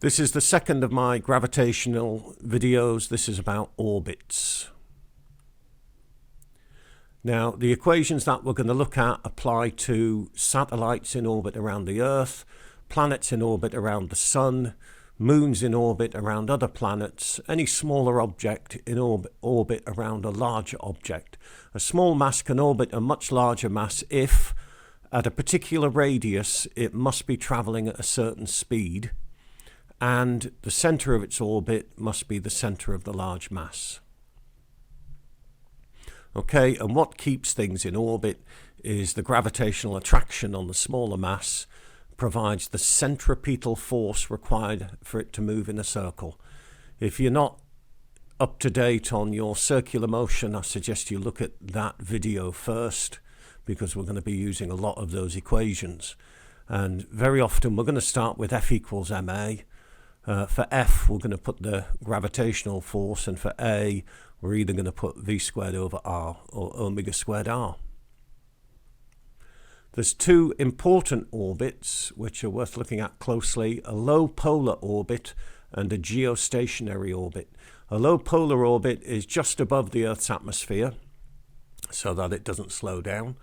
This is the second of my gravitational videos. This is about orbits. Now, the equations that we're going to look at apply to satellites in orbit around the Earth, planets in orbit around the Sun, moons in orbit around other planets, any smaller object in orbit around a larger object. A small mass can orbit a much larger mass if, at a particular radius, it must be travelling at a certain speed, and the centre of its orbit must be the centre of the large mass. Okay, and what keeps things in orbit is the gravitational attraction on the smaller mass provides the centripetal force required for it to move in a circle. If you're not up to date on your circular motion, I suggest you look at that video first, because we're going to be using a lot of those equations. And very often we're going to start with F equals ma. For F, we're going to put the gravitational force, and for A, we're either going to put V squared over R or omega squared R. There's two important orbits which are worth looking at closely: a low polar orbit and a geostationary orbit. A low polar orbit is just above the Earth's atmosphere so that it doesn't slow down,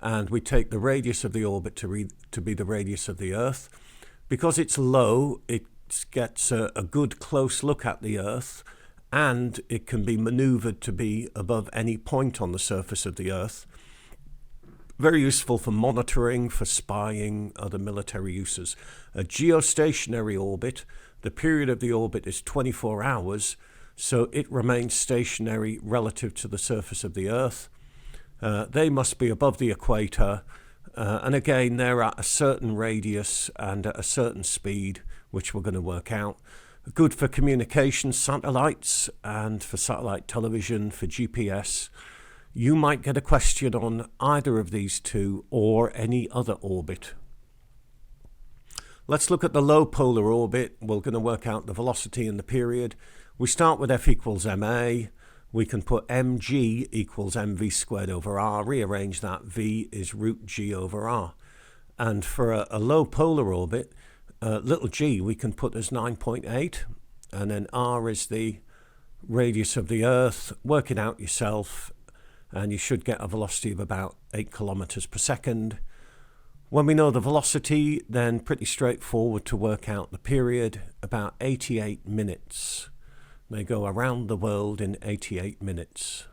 and we take the radius of the orbit to be the radius of the Earth. Because it's low, it gets a good close look at the Earth, and it can be manoeuvred to be above any point on the surface of the Earth. Very useful for monitoring, for spying, other military uses. A geostationary orbit, the period of the orbit is 24 hours, so it remains stationary relative to the surface of the Earth. They must be above the equator, and again they're at a certain radius and at a certain speed, which we're going to work out. Good for communication satellites and for satellite television, for GPS. You might get a question on either of these two or any other orbit. Let's look at the low polar orbit. We're going to work out the velocity and the period. We start with F equals ma. We can put mg equals mv squared over r. Rearrange that. V is root g over r. And for a low polar orbit, little g we can put as 9.8, and then r is the radius of the Earth. Work it out yourself, and you should get a velocity of about 8 kilometers per second. When we know the velocity, then pretty straightforward to work out the period, about 88 minutes. They go around the world in 88 minutes.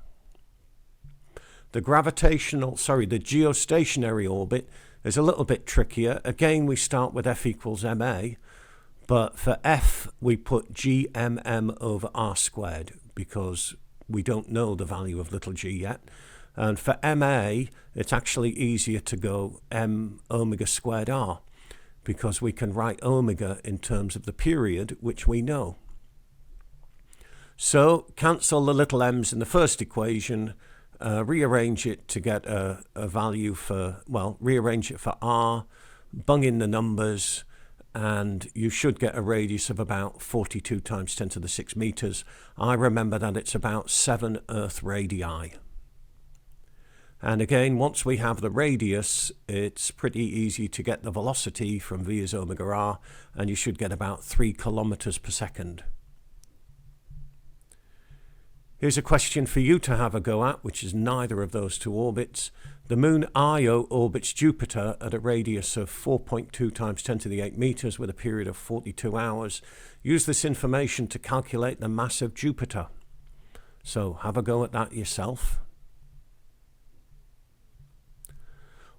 The geostationary orbit is a little bit trickier. Again, we start with F equals ma, but for F, we put gmm over r squared, because we don't know the value of little g yet. And for ma, it's actually easier to go m omega squared r, because we can write omega in terms of the period, which we know. So cancel the little m's in the first equation, rearrange it to get a value for, well, rearrange it for r, bung in the numbers, and you should get a radius of about 42 times 10 to the 6 meters. I remember that it's about 7 Earth radii. And again, once we have the radius, it's pretty easy to get the velocity from v is omega r, and you should get about 3 kilometers per second. Here's a question for you to have a go at, which is neither of those two orbits. The moon Io orbits Jupiter at a radius of 4.2 times 10 to the 8 meters with a period of 42 hours. Use this information to calculate the mass of Jupiter. So have a go at that yourself.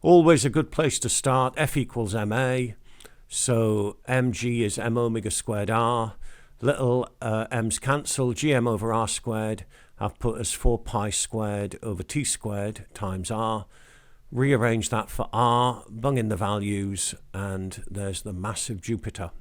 Always a good place to start. F equals ma. So mg is m omega squared r. Little m's cancel, gm over r squared, I've put as 4 pi squared over t squared times r. Rearrange that for r, bung in the values, and there's the mass of Jupiter.